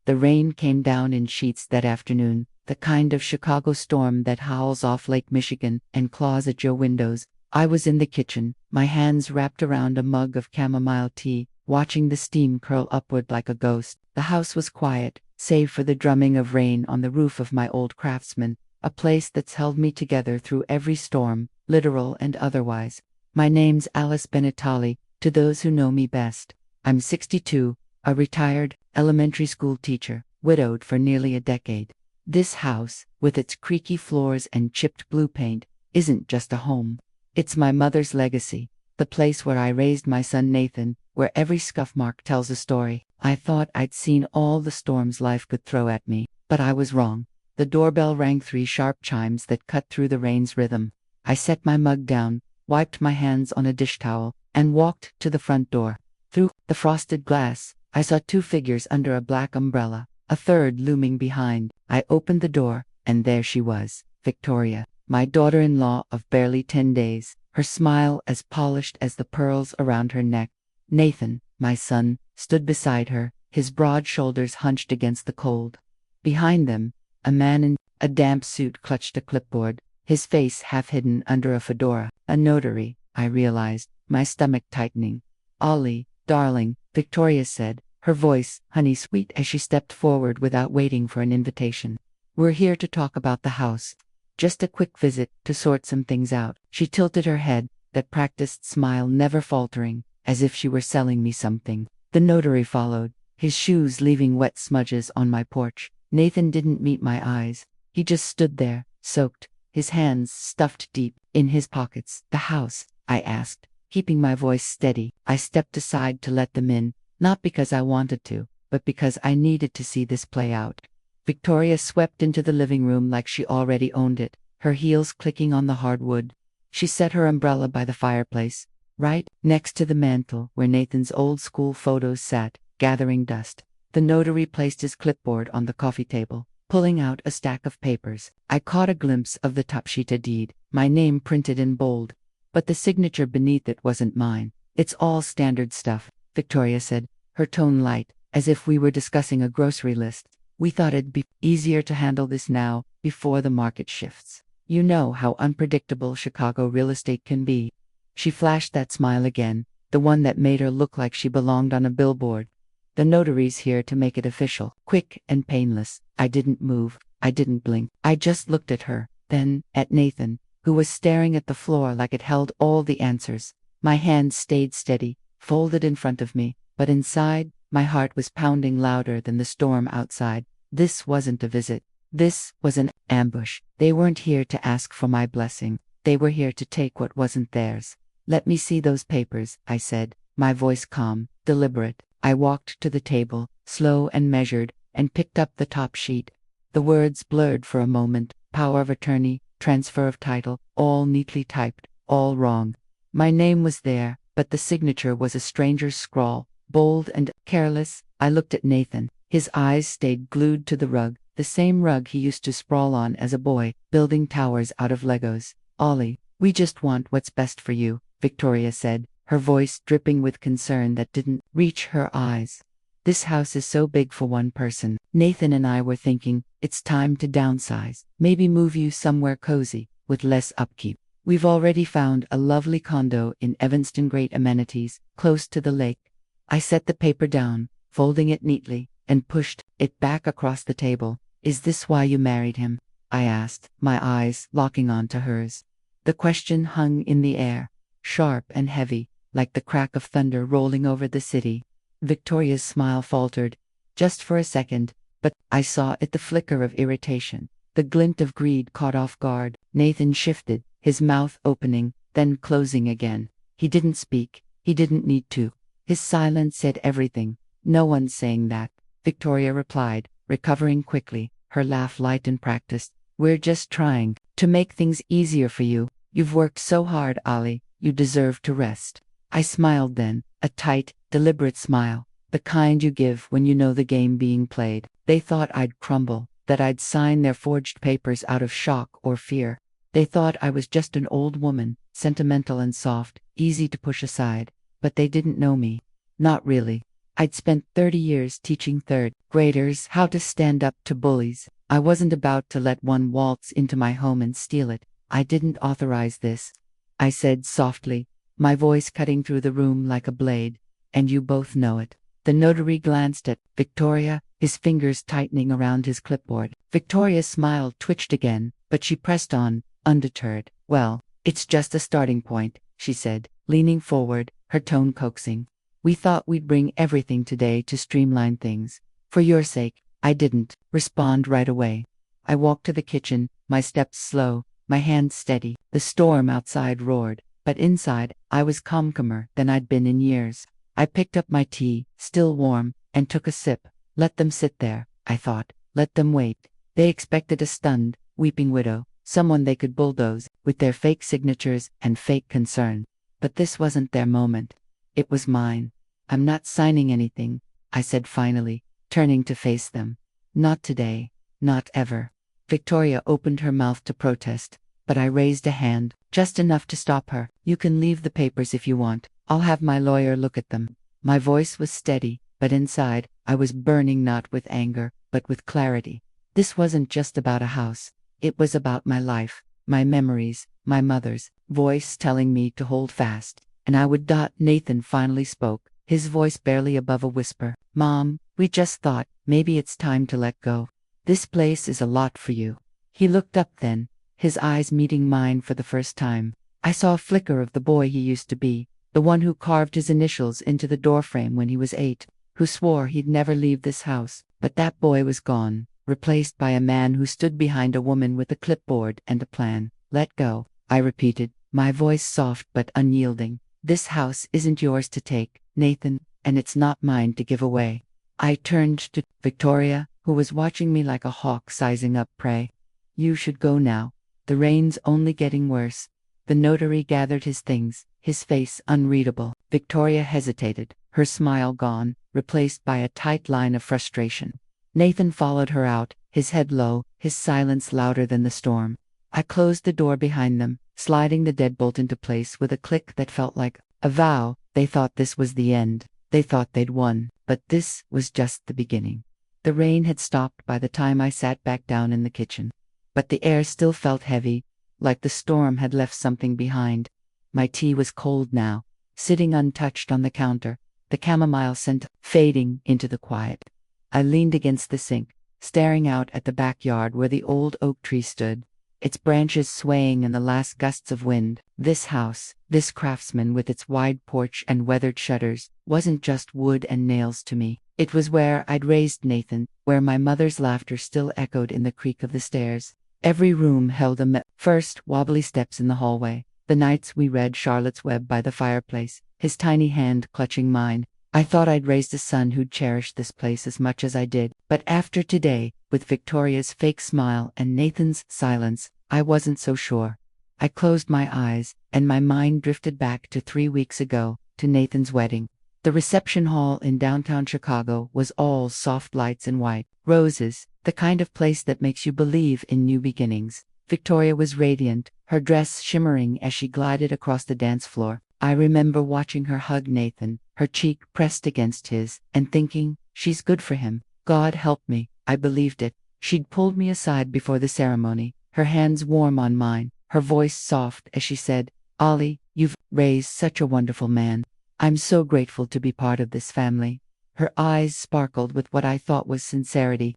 The rain came down in sheets that afternoon, the kind of Chicago storm that howls off Lake Michigan and claws at your windows. I was in the kitchen, my hands wrapped around a mug of chamomile tea, watching the steam curl upward like a ghost. The house was quiet, save for the drumming of rain on the roof of my old Craftsman, a place that's held me together through every storm, literal and otherwise. My name's Alice Benetali, to those who know me best. I'm 62, a retired elementary school teacher, widowed for nearly a decade. This house, with its creaky floors and chipped blue paint, isn't just a home. It's my mother's legacy, the place where I raised my son Nathan, where every scuff mark tells a story. I thought I'd seen all the storms life could throw at me, but I was wrong. The doorbell rang 3 sharp chimes that cut through the rain's rhythm. I set my mug down, wiped my hands on a dish towel, and walked to the front door. Through the frosted glass, I saw 2 figures under a black umbrella, a third looming behind. I opened the door, and there she was, Victoria, my daughter-in-law of barely 10 days, her smile as polished as the pearls around her neck. Nathan, my son, stood beside her, his broad shoulders hunched against the cold. Behind them, a man in a damp suit clutched a clipboard, his face half hidden under a fedora. A notary, I realized, my stomach tightening. "Ollie, darling," Victoria said, her voice honey-sweet as she stepped forward without waiting for an invitation. "We're here to talk about the house. Just a quick visit to sort some things out." She tilted her head, that practiced smile never faltering, as if she were selling me something. The notary followed, his shoes leaving wet smudges on my porch. Nathan didn't meet my eyes. He just stood there, soaked, his hands stuffed deep in his pockets. "The house?" I asked, keeping my voice steady. I stepped aside to let them in, not because I wanted to, but because I needed to see this play out. Victoria swept into the living room like she already owned it, her heels clicking on the hardwood. She set her umbrella by the fireplace, right next to the mantel where Nathan's old school photos sat, gathering dust. The notary placed his clipboard on the coffee table, pulling out a stack of papers. I caught a glimpse of the Tapshita deed, my name printed in bold, but the signature beneath it wasn't mine. "It's all standard stuff," Victoria said, her tone light, as if we were discussing a grocery list. "We thought it'd be easier to handle this now, before the market shifts. You know how unpredictable Chicago real estate can be." She flashed that smile again, the one that made her look like she belonged on a billboard. "The notary's here to make it official, quick and painless." I didn't move, I didn't blink. I just looked at her, then at Nathan, who was staring at the floor like it held all the answers. My hands stayed steady, folded in front of me, but inside, my heart was pounding louder than the storm outside. This wasn't a visit. This was an ambush. They weren't here to ask for my blessing. They were here to take what wasn't theirs. "Let me see those papers," I said, my voice calm, deliberate. I walked to the table, slow and measured, and picked up the top sheet. The words blurred for a moment: power of attorney, transfer of title, all neatly typed, all wrong. My name was there, but the signature was a stranger's scrawl, bold and careless. I looked at Nathan. His eyes stayed glued to the rug, the same rug he used to sprawl on as a boy, building towers out of Legos. "Ollie, we just want what's best for you," Victoria said, her voice dripping with concern that didn't reach her eyes. "This house is so big for one person. Nathan and I were thinking, it's time to downsize, maybe move you somewhere cozy, with less upkeep. We've already found a lovely condo in Evanston, great amenities, close to the lake." I set the paper down, folding it neatly, and pushed it back across the table. "Is this why you married him?" I asked, my eyes locking onto hers. The question hung in the air, sharp and heavy, like the crack of thunder rolling over the city. Victoria's smile faltered, just for a second, but I saw it, the flicker of irritation, the glint of greed caught off guard. Nathan shifted, his mouth opening, then closing again. He didn't speak, he didn't need to. His silence said everything. "No one's saying that," Victoria replied, recovering quickly, her laugh light and practiced. "We're just trying to make things easier for you. You've worked so hard, Ollie, you deserve to rest." I smiled then, a tight, deliberate smile, the kind you give when you know the game being played. They thought I'd crumble, that I'd sign their forged papers out of shock or fear. They thought I was just an old woman, sentimental and soft, easy to push aside. But they didn't know me. Not really. I'd spent 30 years teaching third graders how to stand up to bullies. I wasn't about to let one waltz into my home and steal it. I didn't authorize this, I said softly, my voice cutting through the room like a blade. And you both know it. The notary glanced at Victoria, his fingers tightening around his clipboard. Victoria's smile twitched again, but she pressed on, undeterred. Well, it's just a starting point, she said, leaning forward, her tone coaxing. We thought we'd bring everything today to streamline things. For your sake, I didn't respond right away. I walked to the kitchen, my steps slow, my hands steady. The storm outside roared, but inside, I was calmer than I'd been in years. I picked up my tea, still warm, and took a sip. Let them sit there, I thought. Let them wait. They expected a stunned, weeping widow, someone they could bulldoze, with their fake signatures and fake concern. But this wasn't their moment. It was mine. I'm not signing anything, I said finally, turning to face them. Not today. Not ever. Victoria opened her mouth to protest, but I raised a hand, just enough to stop her. You can leave the papers if you want. I'll have my lawyer look at them. My voice was steady, but inside, I was burning not with anger, but with clarity. This wasn't just about a house. It was about my life, my memories, my mother's voice telling me to hold fast. And I would. Nathan finally spoke, his voice barely above a whisper. Mom, we just thought, maybe it's time to let go. This place is a lot for you. He looked up then, his eyes meeting mine for the first time. I saw a flicker of the boy he used to be, the one who carved his initials into the doorframe when he was 8, who swore he'd never leave this house. But that boy was gone, replaced by a man who stood behind a woman with a clipboard and a plan. Let go, I repeated, my voice soft but unyielding. This house isn't yours to take, Nathan, and it's not mine to give away. I turned to Victoria, who was watching me like a hawk sizing up prey. You should go now. The rain's only getting worse. The notary gathered his things, his face unreadable. Victoria hesitated, her smile gone, replaced by a tight line of frustration. Nathan followed her out, his head low, his silence louder than the storm. I closed the door behind them, sliding the deadbolt into place with a click that felt like a vow. They thought this was the end. They thought they'd won. But this was just the beginning. The rain had stopped by the time I sat back down in the kitchen. But the air still felt heavy, like the storm had left something behind. My tea was cold now, sitting untouched on the counter, the chamomile scent fading into the quiet. I leaned against the sink, staring out at the backyard where the old oak tree stood, its branches swaying in the last gusts of wind. This house, this craftsman with its wide porch and weathered shutters, wasn't just wood and nails to me. It was where I'd raised Nathan, where my mother's laughter still echoed in the creak of the stairs. Every room held first wobbly steps in the hallway, the nights we read Charlotte's Web by the fireplace, his tiny hand clutching mine. I thought I'd raised a son who'd cherish this place as much as I did. But after today, with Victoria's fake smile and Nathan's silence, I wasn't so sure. I closed my eyes, and my mind drifted back to 3 weeks ago, to Nathan's wedding. The reception hall in downtown Chicago was all soft lights and white roses, the kind of place that makes you believe in new beginnings. Victoria was radiant, her dress shimmering as she glided across the dance floor. I remember watching her hug Nathan, her cheek pressed against his, and thinking, she's good for him. God help me, I believed it. She'd pulled me aside before the ceremony, her hands warm on mine, her voice soft as she said, Ollie, you've raised such a wonderful man. I'm so grateful to be part of this family. Her eyes sparkled with what I thought was sincerity.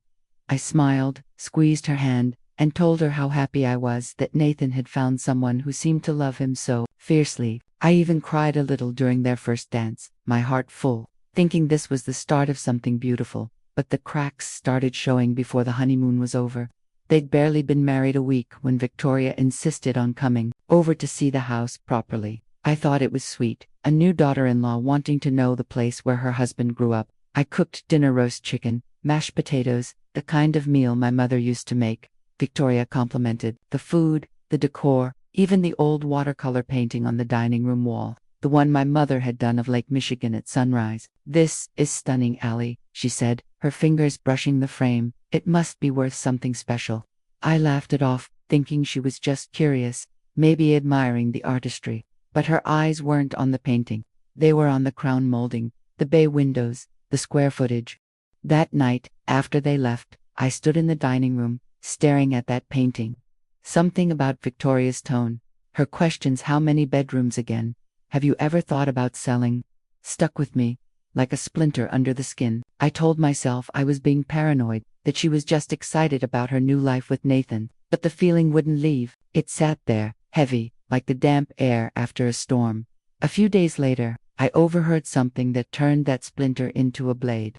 I smiled, squeezed her hand, and told her how happy I was that Nathan had found someone who seemed to love him so fiercely. I even cried a little during their first dance, my heart full, thinking this was the start of something beautiful. But the cracks started showing before the honeymoon was over. They'd barely been married a week when Victoria insisted on coming over to see the house properly. I thought it was sweet, a new daughter-in-law wanting to know the place where her husband grew up. I cooked dinner roast chicken, mashed potatoes, the kind of meal my mother used to make. Victoria complimented the food, the decor, even the old watercolor painting on the dining room wall, the one my mother had done of Lake Michigan at sunrise. This is stunning, Allie, she said, her fingers brushing the frame. It must be worth something special. I laughed it off, thinking she was just curious, maybe admiring the artistry. But her eyes weren't on the painting. They were on the crown molding, the bay windows, the the square footage. That night, after they left, I stood in the dining room, staring at that painting. Something about Victoria's tone, her questions, how many bedrooms again? Have you ever thought about selling? Stuck with me, like a splinter under the skin. I told myself I was being paranoid, that she was just excited about her new life with Nathan, but the feeling wouldn't leave. It sat there, heavy, like the damp air after a storm. A few days later, I overheard something that turned that splinter into a blade.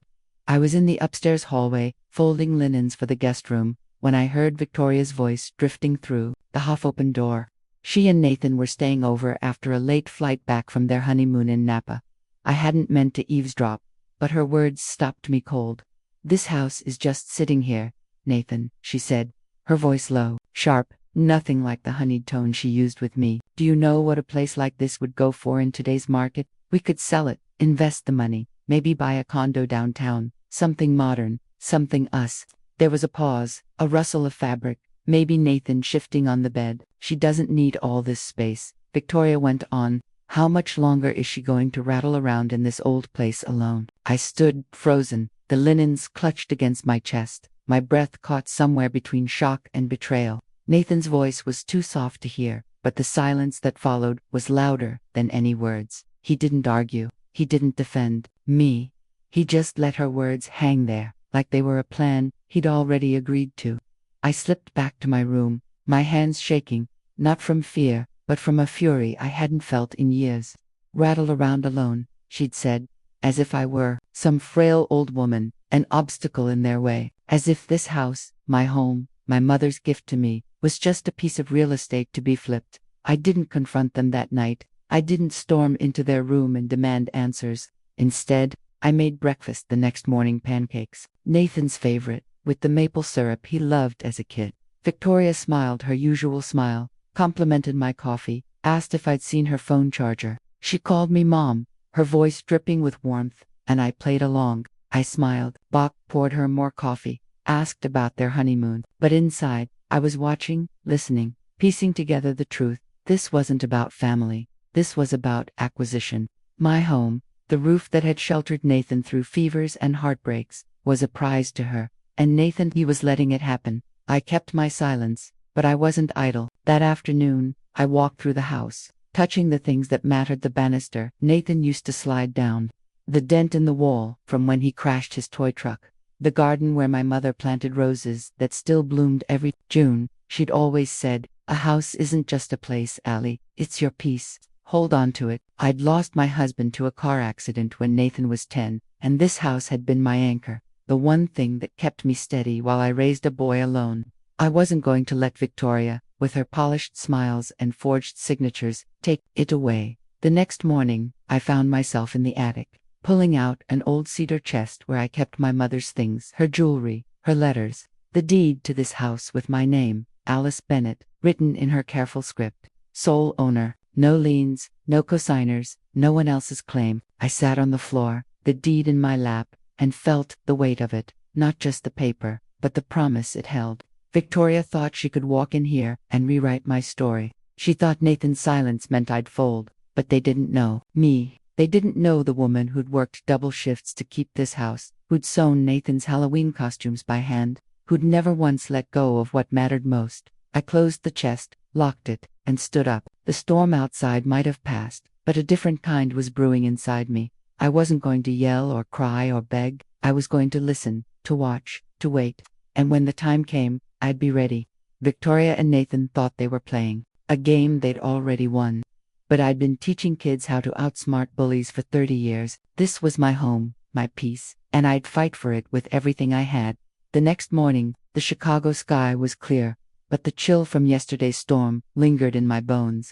I was in the upstairs hallway, folding linens for the guest room, when I heard Victoria's voice drifting through the half-open door. She and Nathan were staying over after a late flight back from their honeymoon in Napa. I hadn't meant to eavesdrop, but her words stopped me cold. "This house is just sitting here, Nathan," she said, her voice low, sharp, nothing like the honeyed tone she used with me. "Do you know what a place like this would go for in today's market? We could sell it, invest the money, maybe buy a condo downtown, something modern, something us." There was a pause, a rustle of fabric, maybe Nathan shifting on the bed. "She doesn't need all this space," Victoria went on. "How much longer is she going to rattle around in this old place alone?" I stood, frozen, the linens clutched against my chest, my breath caught somewhere between shock and betrayal. Nathan's voice was too soft to hear, but the silence that followed was louder than any words. He didn't argue, he didn't defend me. He just let her words hang there, like they were a plan he'd already agreed to. I slipped back to my room, my hands shaking, not from fear, but from a fury I hadn't felt in years. "Rattle around alone," she'd said, as if I were some frail old woman, an obstacle in their way, as if this house, my home, my mother's gift to me, was just a piece of real estate to be flipped. I didn't confront them that night. I didn't storm into their room and demand answers. Instead, I made breakfast the next morning, pancakes, Nathan's favorite, with the maple syrup he loved as a kid. Victoria smiled her usual smile, complimented my coffee, asked if I'd seen her phone charger. She called me Mom, her voice dripping with warmth, and I played along. I smiled. Bach poured her more coffee, asked about their honeymoon, but inside, I was watching, listening, piecing together the truth. This wasn't about family. This was about acquisition. My home, the roof that had sheltered Nathan through fevers and heartbreaks, was a prize to her, and Nathan, he was letting it happen. I kept my silence, but I wasn't idle. That afternoon, I walked through the house, touching the things that mattered: the banister Nathan used to slide down, the dent in the wall from when he crashed his toy truck, the garden where my mother planted roses that still bloomed every June. She'd always said, "A house isn't just a place, Allie, it's your peace. Hold on to it." I'd lost my husband to a car accident when Nathan was 10, and this house had been my anchor, the one thing that kept me steady while I raised a boy alone. I wasn't going to let Victoria, with her polished smiles and forged signatures, take it away. The next morning, I found myself in the attic, pulling out an old cedar chest where I kept my mother's things, her jewelry, her letters, the deed to this house with my name, Alice Bennett, written in her careful script. Sole owner, no liens, no cosigners, no one else's claim. I sat on the floor, the deed in my lap, and felt the weight of it, not just the paper, but the promise it held. Victoria thought she could walk in here and rewrite my story. She thought Nathan's silence meant I'd fold, but they didn't know me. They didn't know the woman who'd worked double shifts to keep this house, who'd sewn Nathan's Halloween costumes by hand, who'd never once let go of what mattered most. I closed the chest, locked it, and stood up. The storm outside might have passed, but a different kind was brewing inside me. I wasn't going to yell or cry or beg. I was going to listen, to watch, to wait. And when the time came, I'd be ready. Victoria and Nathan thought they were playing a game they'd already won. But I'd been teaching kids how to outsmart bullies for 30 years. This was my home, my peace, and I'd fight for it with everything I had. The next morning, the Chicago sky was clear, but the chill from yesterday's storm lingered in my bones.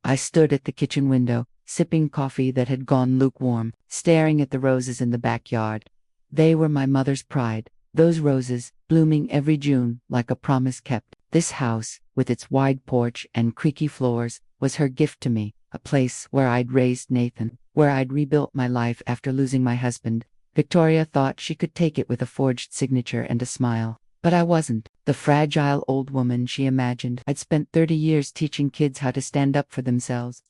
I stood at the kitchen window, sipping coffee that had gone lukewarm, staring at the roses in the backyard. They were my mother's pride, those roses, blooming every June like a promise kept. This house, with its wide porch and creaky floors, was her gift to me, a place where I'd raised Nathan, where I'd rebuilt my life after losing my husband. Victoria thought she could take it with a forged signature and a smile. But I wasn't the fragile old woman she imagined. I'd spent 30 years teaching kids how to stand up for themselves.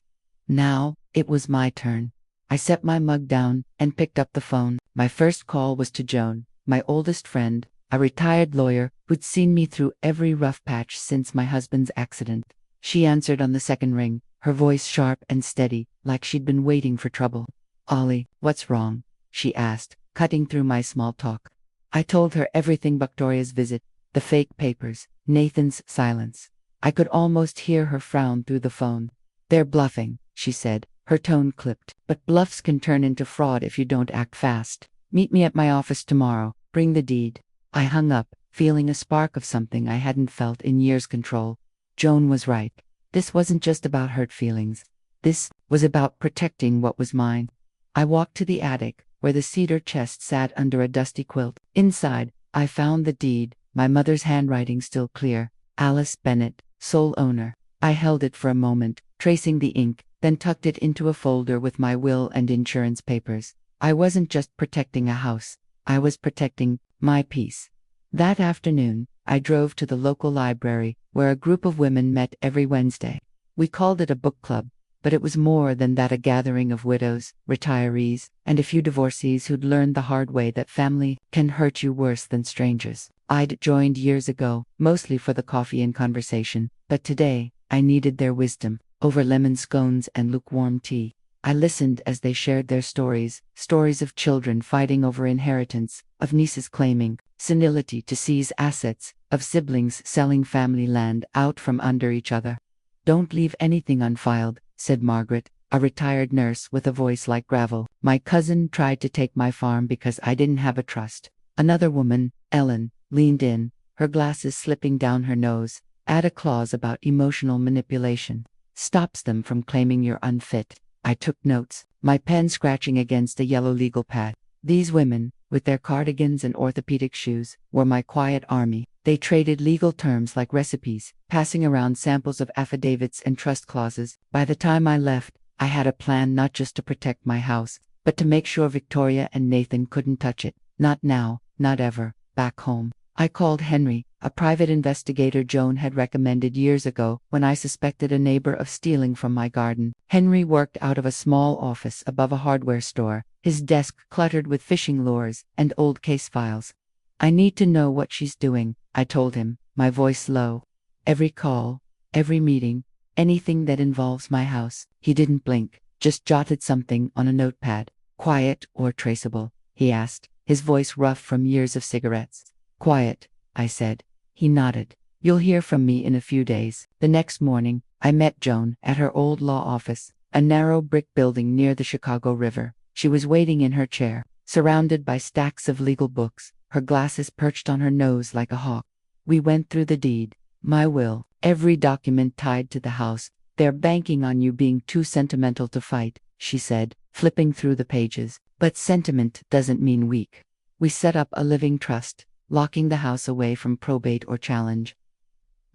Now, it was my turn. I set my mug down and picked up the phone. My first call was to Joan, my oldest friend, a retired lawyer who'd seen me through every rough patch since my husband's accident. She answered on the second ring, her voice sharp and steady, like she'd been waiting for trouble. "Ollie, what's wrong?" she asked, cutting through my small talk. I told her everything: Victoria's visit, the fake papers, Nathan's silence. I could almost hear her frown through the phone. "They're bluffing," she said, her tone clipped. "But bluffs can turn into fraud if you don't act fast. Meet me at my office tomorrow. Bring the deed." I hung up, feeling a spark of something I hadn't felt in years: control. Joan was right. This wasn't just about hurt feelings. This was about protecting what was mine. I walked to the attic, where the cedar chest sat under a dusty quilt. Inside, I found the deed, my mother's handwriting still clear. Alice Bennett, sole owner. I held it for a moment, tracing the ink, then tucked it into a folder with my will and insurance papers. I wasn't just protecting a house. I was protecting my peace. That afternoon, I drove to the local library, where a group of women met every Wednesday. We called it a book club, but it was more than that: a gathering of widows, retirees, and a few divorcees who'd learned the hard way that family can hurt you worse than strangers. I'd joined years ago, mostly for the coffee and conversation, but today, I needed their wisdom, over lemon scones and lukewarm tea. I listened as they shared their stories of children fighting over inheritance, of nieces claiming senility to seize assets, of siblings selling family land out from under each other. "Don't leave anything unfiled," said Margaret, a retired nurse with a voice like gravel. "My cousin tried to take my farm because I didn't have a trust." Another woman, Ellen, leaned in, her glasses slipping down her nose. "Add a clause about emotional manipulation. Stops them from claiming you're unfit." I took notes, my pen scratching against a yellow legal pad. These women, with their cardigans and orthopedic shoes, were my quiet army. They traded legal terms like recipes, passing around samples of affidavits and trust clauses. By the time I left, I had a plan: not just to protect my house, but to make sure Victoria and Nathan couldn't touch it. Not now, not ever. Back home, I called Henry, a private investigator Joan had recommended years ago when I suspected a neighbor of stealing from my garden. Henry worked out of a small office above a hardware store, his desk cluttered with fishing lures and old case files. "I need to know what she's doing," I told him, my voice low. "Every call, every meeting, anything that involves my house." He didn't blink, just jotted something on a notepad. "Quiet or traceable?" he asked, his voice rough from years of cigarettes. "Quiet," I said. He nodded. "You'll hear from me in a few days." The next morning, I met Joan at her old law office, a narrow brick building near the Chicago River. She was waiting in her chair, surrounded by stacks of legal books, her glasses perched on her nose like a hawk. "We went through the deed, my will, every document tied to the house. They're banking on you being too sentimental to fight," she said, flipping through the pages. "But sentiment doesn't mean weak. We set up a living trust, locking the house away from probate or challenge.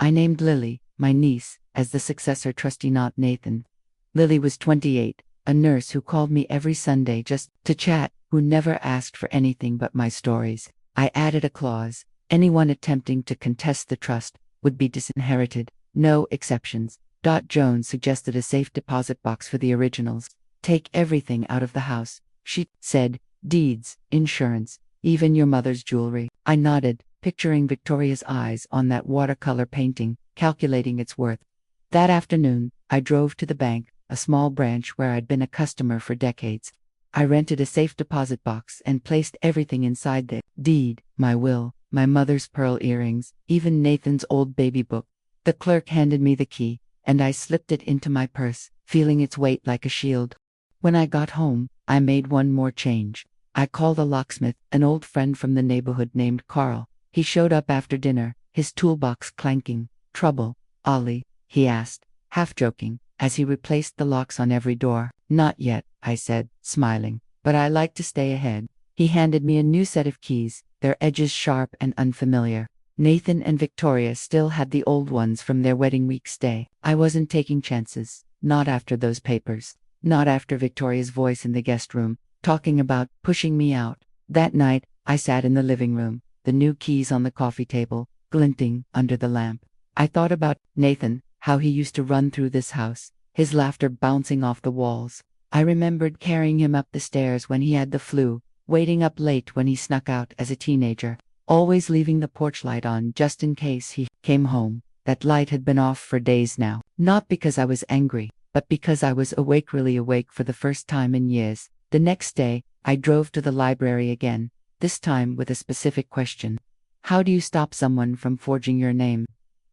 I named Lily, my niece, as the successor trustee, not Nathan. Lily was 28, a nurse who called me every Sunday just to chat, who never asked for anything but my stories. I added a clause: anyone attempting to contest the trust would be disinherited, no exceptions. Jones suggested a safe deposit box for the originals. "Take everything out of the house," she said, "deeds, insurance, even your mother's jewelry." I nodded, picturing Victoria's eyes on that watercolor painting, calculating its worth. That afternoon, I drove to the bank, a small branch where I'd been a customer for decades. I rented a safe deposit box and placed everything inside: the deed, my will, my mother's pearl earrings, even Nathan's old baby book. The clerk handed me the key, and I slipped it into my purse, feeling its weight like a shield. When I got home, I made one more change. I called a locksmith, an old friend from the neighborhood named Carl. He showed up after dinner, his toolbox clanking. "Trouble, Ollie?" he asked, half joking, as he replaced the locks on every door. "Not yet," I said, smiling, "but I like to stay ahead." He handed me a new set of keys, their edges sharp and unfamiliar. Nathan and Victoria still had the old ones from their wedding week stay. I wasn't taking chances, not after those papers, not after Victoria's voice in the guest room, talking about pushing me out. That night, I sat in the living room, the new keys on the coffee table, glinting under the lamp. I thought about Nathan, how he used to run through this house, his laughter bouncing off the walls. I remembered carrying him up the stairs when he had the flu, waiting up late when he snuck out as a teenager, always leaving the porch light on just in case he came home. That light had been off for days now, not because I was angry, but because I was awake, really awake for the first time in years. The next day, I drove to the library again, this time with a specific question. How do you stop someone from forging your name?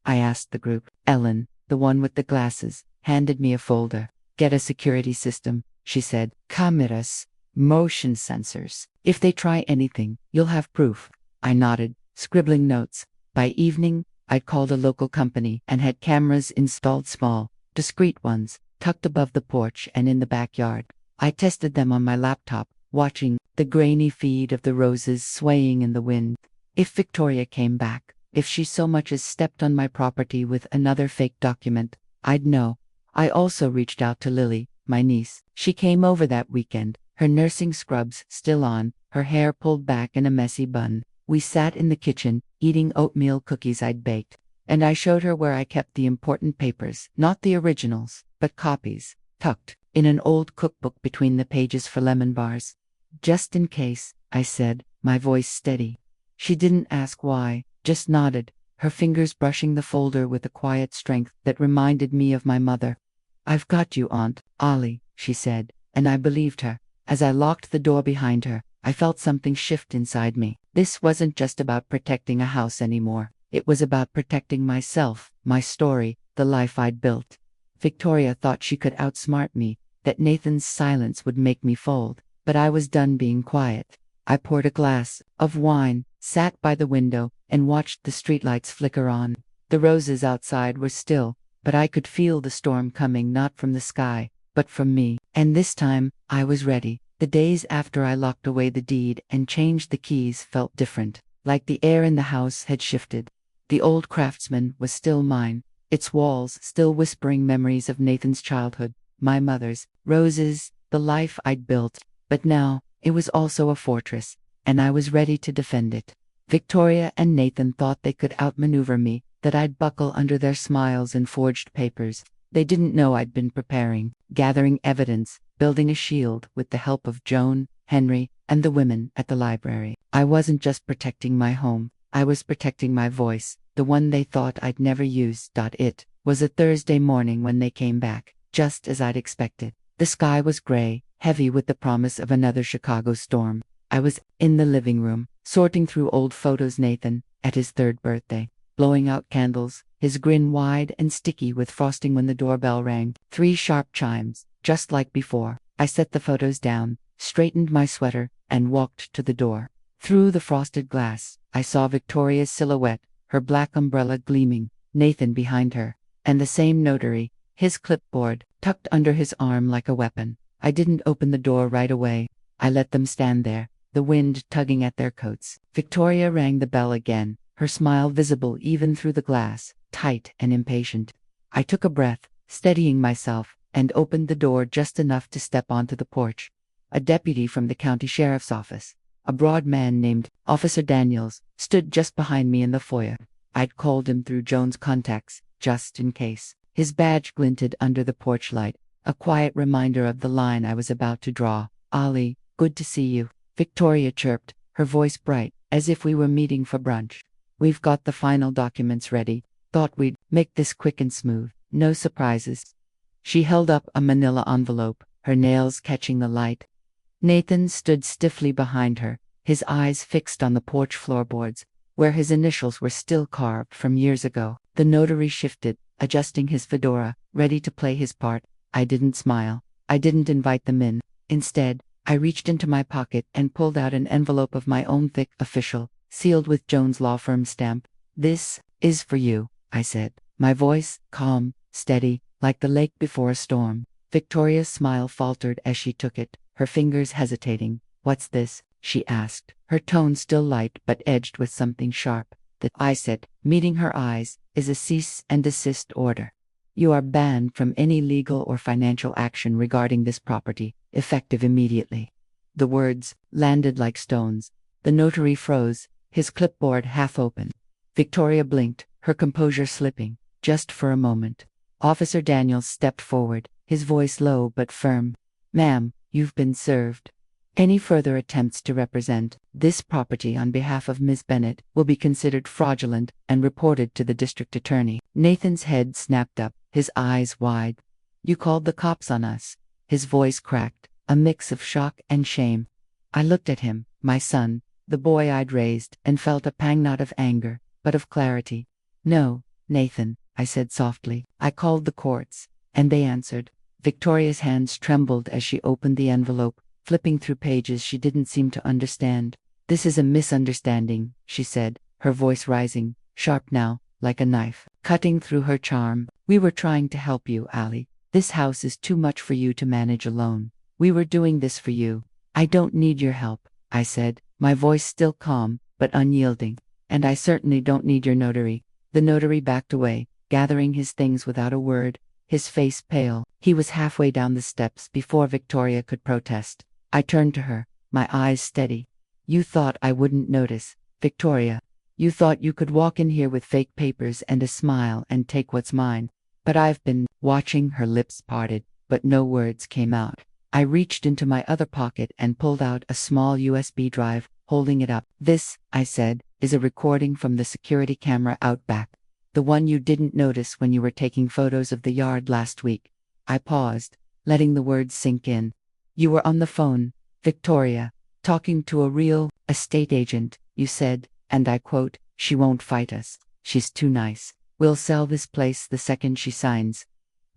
I asked the group. Ellen, the one with the glasses, handed me a folder. Get a security system, she said. Cameras, motion sensors. If they try anything, you'll have proof. I nodded, scribbling notes. By evening, I'd called a local company and had cameras installed, small, discreet ones, tucked above the porch and in the backyard. I tested them on my laptop, watching the grainy feed of the roses swaying in the wind. If Victoria came back, if she so much as stepped on my property with another fake document, I'd know. I also reached out to Lily, my niece. She came over that weekend, her nursing scrubs still on, her hair pulled back in a messy bun. We sat in the kitchen, eating oatmeal cookies I'd baked, and I showed her where I kept the important papers, not the originals, but copies, tucked in an old cookbook between the pages for lemon bars. Just in case, I said, my voice steady. She didn't ask why, just nodded, her fingers brushing the folder with a quiet strength that reminded me of my mother. I've got you, Aunt Ollie, she said, and I believed her. As I locked the door behind her, I felt something shift inside me. This wasn't just about protecting a house anymore. It was about protecting myself, my story, the life I'd built. Victoria thought she could outsmart me, that Nathan's silence would make me fold, but I was done being quiet. I poured a glass of wine, sat by the window, and watched the streetlights flicker on. The roses outside were still, but I could feel the storm coming, not from the sky, but from me. And this time, I was ready. The days after I locked away the deed and changed the keys felt different, like the air in the house had shifted. The old craftsman was still mine, its walls still whispering memories of Nathan's childhood, my mother's, roses, the life I'd built, but now, it was also a fortress, and I was ready to defend it. Victoria and Nathan thought they could outmaneuver me, that I'd buckle under their smiles and forged papers. They didn't know I'd been preparing, gathering evidence, building a shield with the help of Joan, Henry, and the women at the library. I wasn't just protecting my home, I was protecting my voice, the one they thought I'd never use. It was a Thursday morning when they came back, just as I'd expected. The sky was gray, heavy with the promise of another Chicago storm. I was in the living room, sorting through old photos. Nathan, at his 3rd birthday, blowing out candles, his grin wide and sticky with frosting when the doorbell rang. 3 sharp chimes, just like before. I set the photos down, straightened my sweater, and walked to the door. Through the frosted glass, I saw Victoria's silhouette, her black umbrella gleaming, Nathan behind her, and the same notary, his clipboard, tucked under his arm like a weapon. I didn't open the door right away. I let them stand there, the wind tugging at their coats. Victoria rang the bell again, her smile visible even through the glass, tight and impatient. I took a breath, steadying myself, and opened the door just enough to step onto the porch. A deputy from the county sheriff's office, a broad man named Officer Daniels, stood just behind me in the foyer. I'd called him through Joan's contacts, just in case. His badge glinted under the porch light, a quiet reminder of the line I was about to draw. Ollie, good to see you, Victoria chirped, her voice bright, as if we were meeting for brunch. We've got the final documents ready. Thought we'd make this quick and smooth, no surprises. She held up a manila envelope, her nails catching the light. Nathan stood stiffly behind her, his eyes fixed on the porch floorboards, where his initials were still carved from years ago. The notary shifted, adjusting his fedora, ready to play his part. I didn't smile. I didn't invite them in. Instead, I reached into my pocket and pulled out an envelope of my own, thick, official, sealed with Joan's law firm stamp. This is for you, I said, my voice calm, steady, like the lake before a storm. Victoria's smile faltered as she took it, her fingers hesitating. What's this? She asked, her tone still light but edged with something sharp. That, I said, meeting her eyes, is a cease and desist order. You are banned from any legal or financial action regarding this property, effective immediately. The words landed like stones. The notary froze, his clipboard half open. Victoria blinked, her composure slipping, just for a moment. Officer Daniels stepped forward, his voice low but firm. Ma'am, you've been served. Any further attempts to represent this property on behalf of Ms. Bennett will be considered fraudulent and reported to the district attorney. Nathan's head snapped up, his eyes wide. You called the cops on us. His voice cracked, a mix of shock and shame. I looked at him, my son, the boy I'd raised, and felt a pang not of anger, but of clarity. No, Nathan, I said softly. I called the courts, and they answered. Victoria's hands trembled as she opened the envelope, flipping through pages she didn't seem to understand. This is a misunderstanding, she said, her voice rising, sharp now, like a knife, cutting through her charm. We were trying to help you, Allie. This house is too much for you to manage alone. We were doing this for you. I don't need your help, I said, my voice still calm, but unyielding. And I certainly don't need your notary. The notary backed away, gathering his things without a word, his face pale. He was halfway down the steps before Victoria could protest. I turned to her, my eyes steady. You thought I wouldn't notice, Victoria. You thought you could walk in here with fake papers and a smile and take what's mine. But I've been watching. Her lips parted, but no words came out. I reached into my other pocket and pulled out a small USB drive, holding it up. This, I said, is a recording from the security camera out back. The one you didn't notice when you were taking photos of the yard last week. I paused, letting the words sink in. You were on the phone, Victoria, talking to a real estate agent, you said, and I quote, she won't fight us. She's too nice. We'll sell this place the second she signs.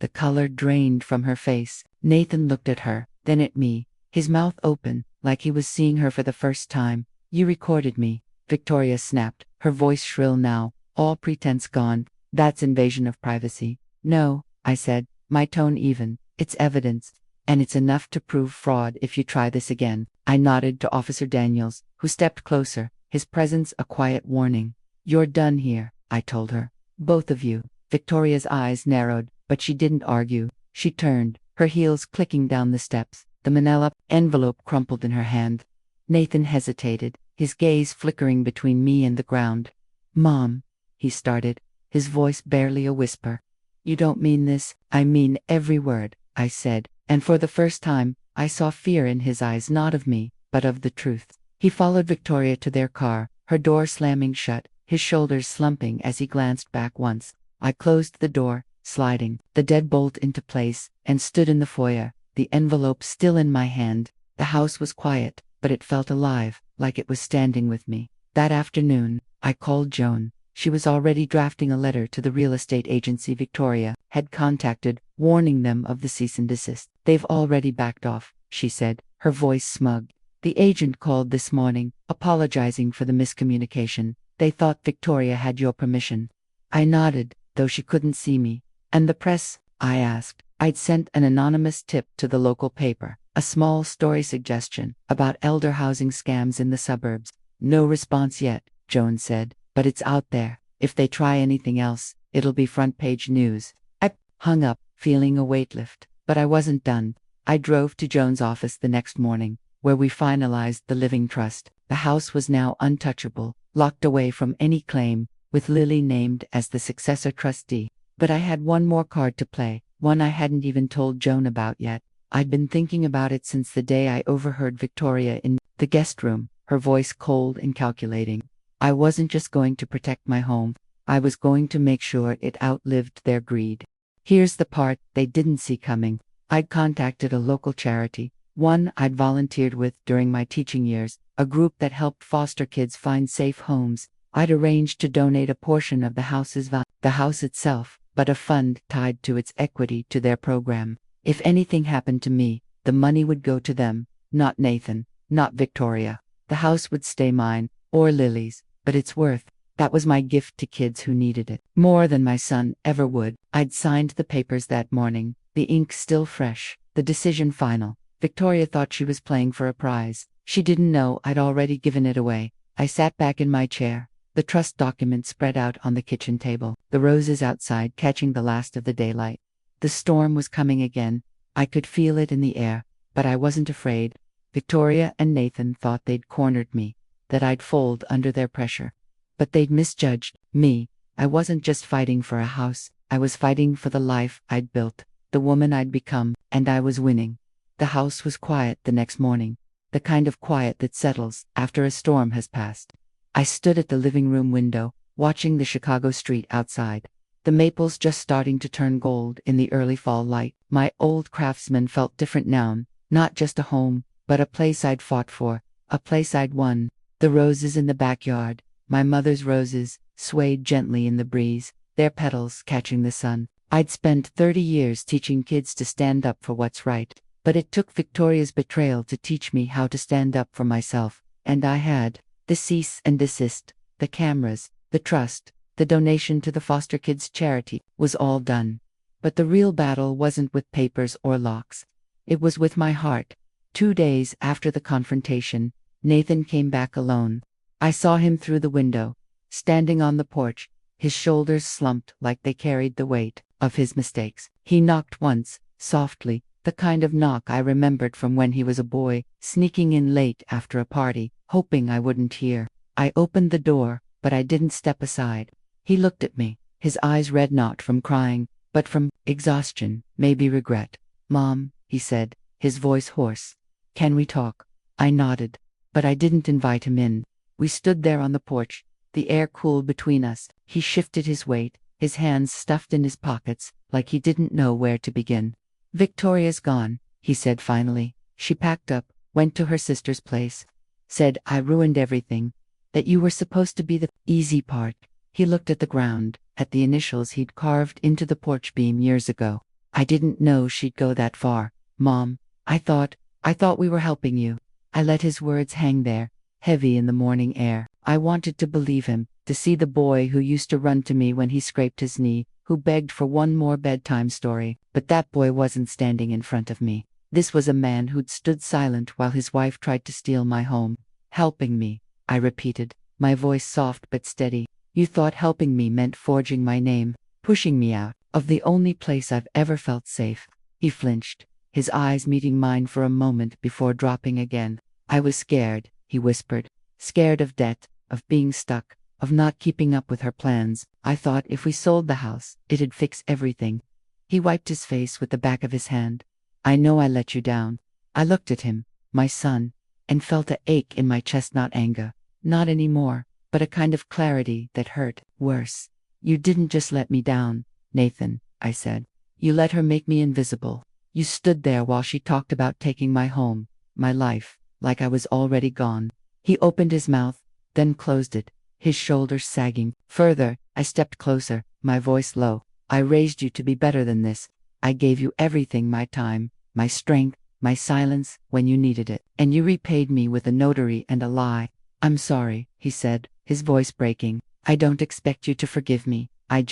The color drained from her face. Nathan looked at her, then at me, his mouth open, like he was seeing her for the first time. You recorded me, Victoria snapped, her voice shrill now, all pretense gone. That's invasion of privacy. No, I said, my tone even. It's evidence. And it's enough to prove fraud if you try this again. I nodded to Officer Daniels, who stepped closer, his presence a quiet warning. You're done here, I told her. Both of you. Victoria's eyes narrowed, but she didn't argue. She turned, her heels clicking down the steps, the manila envelope crumpled in her hand. Nathan hesitated, his gaze flickering between me and the ground. Mom, he started, his voice barely a whisper. You don't mean this? I mean every word, I said, and for the first time, I saw fear in his eyes, not of me, but of the truth. He followed Victoria to their car, her door slamming shut, his shoulders slumping as he glanced back once. I closed the door, sliding the deadbolt into place, and stood in the foyer, the envelope still in my hand. The house was quiet, but it felt alive, like it was standing with me. That afternoon, I called Joan. She was already drafting a letter to the real estate agency Victoria had contacted, warning them of the cease and desist. They've already backed off, she said, her voice smug. The agent called this morning, apologizing for the miscommunication. They thought Victoria had your permission. I nodded, though she couldn't see me. And the press? I asked. I'd sent an anonymous tip to the local paper, a small story suggestion about elder housing scams in the suburbs. No response yet, Joan said, but it's out there. If they try anything else, it'll be front-page news. I hung up, feeling a weight lift, but I wasn't done. I drove to Joan's office the next morning, where we finalized the living trust. The house was now untouchable, locked away from any claim, with Lily named as the successor trustee. But I had one more card to play, one I hadn't even told Joan about yet. I'd been thinking about it since the day I overheard Victoria in the guest room, her voice cold and calculating. I wasn't just going to protect my home, I was going to make sure it outlived their greed. Here's the part they didn't see coming. I'd contacted a local charity, one I'd volunteered with during my teaching years, a group that helped foster kids find safe homes. I'd arranged to donate a portion of the house's value, the house itself, but a fund tied to its equity to their program. If anything happened to me, the money would go to them, not Nathan, not Victoria. The house would stay mine, or Lily's, but its worth. That was my gift to kids who needed it, more than my son ever would. I'd signed the papers that morning, the ink still fresh, the decision final. Victoria thought she was playing for a prize. She didn't know I'd already given it away. I sat back in my chair, the trust document spread out on the kitchen table, the roses outside catching the last of the daylight. The storm was coming again. I could feel it in the air, but I wasn't afraid. Victoria and Nathan thought they'd cornered me, that I'd fold under their pressure. But they'd misjudged me. I wasn't just fighting for a house, I was fighting for the life I'd built, the woman I'd become, and I was winning. The house was quiet the next morning, the kind of quiet that settles after a storm has passed. I stood at the living room window, watching the Chicago street outside, the maples just starting to turn gold in the early fall light. My old craftsman felt different now, not just a home, but a place I'd fought for, a place I'd won. The roses in the backyard, my mother's roses, swayed gently in the breeze, their petals catching the sun. I'd spent 30 years teaching kids to stand up for what's right, but it took Victoria's betrayal to teach me how to stand up for myself, and I had. The cease and desist, the cameras, the trust, the donation to the foster kids charity was all done. But the real battle wasn't with papers or locks. It was with my heart. 2 days after the confrontation, Nathan came back alone. I saw him through the window, standing on the porch, his shoulders slumped like they carried the weight of his mistakes. He knocked once, softly, the kind of knock I remembered from when he was a boy, sneaking in late after a party, hoping I wouldn't hear. I opened the door, but I didn't step aside. He looked at me, his eyes red not from crying, but from exhaustion, maybe regret. "Mom," he said, his voice hoarse. "Can we talk?" I nodded, but I didn't invite him in. We stood there on the porch, the air cool between us. He shifted his weight, his hands stuffed in his pockets, like he didn't know where to begin. "Victoria's gone," he said finally. "She packed up, went to her sister's place. Said I ruined everything, that you were supposed to be the easy part." He looked at the ground, at the initials he'd carved into the porch beam years ago. "I didn't know she'd go that far, Mom. I thought we were helping you." I let his words hang there, heavy in the morning air. I wanted to believe him, to see the boy who used to run to me when he scraped his knee, who begged for one more bedtime story. But that boy wasn't standing in front of me. This was a man who'd stood silent while his wife tried to steal my home. "Helping me," I repeated, my voice soft but steady. "You thought helping me meant forging my name, pushing me out of the only place I've ever felt safe." He flinched, his eyes meeting mine for a moment before dropping again. "I was scared," he whispered. "Scared of debt, of being stuck, of not keeping up with her plans. I thought if we sold the house, it'd fix everything." He wiped his face with the back of his hand. "I know I let you down." I looked at him, my son, and felt an ache in my chest, not anger, not anymore, but a kind of clarity that hurt worse. "You didn't just let me down, Nathan," I said. "You let her make me invisible. You stood there while she talked about taking my home, my life, like I was already gone." He opened his mouth, then closed it, his shoulders sagging. Further, I stepped closer, my voice low. "I raised you to be better than this. I gave you everything, my time, my strength, my silence when you needed it. And you repaid me with a notary and a lie." "I'm sorry," he said, his voice breaking. "I don't expect you to forgive me. I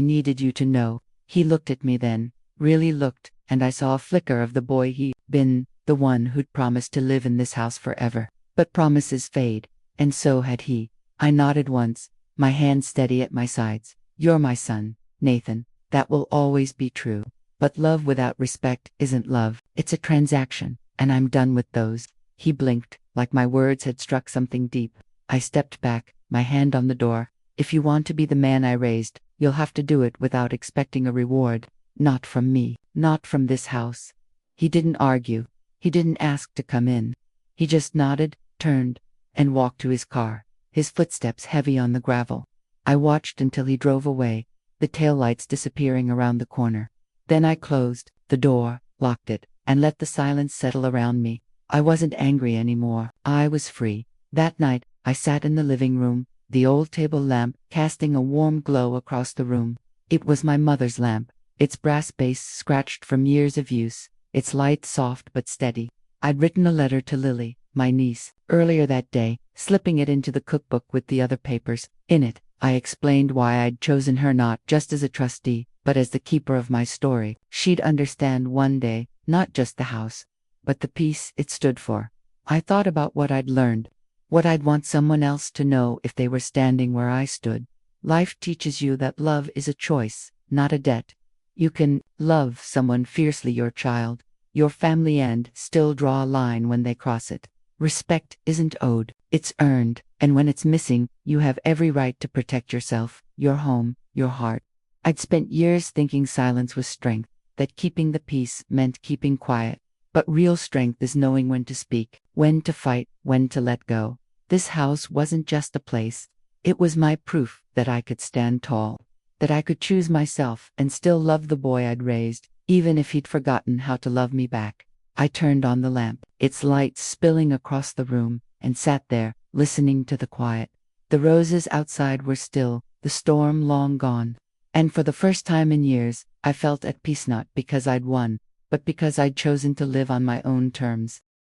needed you to know." He looked at me then, really looked, and I saw a flicker of the boy he'd been, the one who'd promised to live in this house forever. But promises fade, and so had he. I nodded once, my hands steady at my sides. "You're my son, Nathan. That will always be true. But love without respect isn't love. It's a transaction, and I'm done with those." He blinked, like my words had struck something deep. I stepped back, my hand on the door. "If you want to be the man I raised, you'll have to do it without expecting a reward. Not from me, not from this house." He didn't argue. He didn't ask to come in. He just nodded, turned, and walked to his car, his footsteps heavy on the gravel. I watched until he drove away, the taillights disappearing around the corner. Then I closed the door, locked it, and let the silence settle around me. I wasn't angry anymore. I was free. That night, I sat in the living room, the old table lamp casting a warm glow across the room. It was my mother's lamp, its brass base scratched from years of use, its light soft but steady. I'd written a letter to Lily, my niece, earlier that day, slipping it into the cookbook with the other papers. In it, I explained why I'd chosen her not just as a trustee, but as the keeper of my story. She'd understand one day, not just the house, but the peace it stood for. I thought about what I'd learned, what I'd want someone else to know if they were standing where I stood. Life teaches you that love is a choice, not a debt. You can love someone fiercely, your child, your family, and still draw a line when they cross it. Respect isn't owed, it's earned, and when it's missing, you have every right to protect yourself, your home, your heart. I'd spent years thinking silence was strength, that keeping the peace meant keeping quiet. But real strength is knowing when to speak, when to fight, when to let go. This house wasn't just a place. It was my proof that I could stand tall, that I could choose myself and still love the boy I'd raised, even if he'd forgotten how to love me back. I turned on the lamp, its light spilling across the room, and sat there, listening to the quiet. The roses outside were still, the storm long gone. And for the first time in years, I felt at peace, not because I'd won, but because I'd chosen to live on my own terms.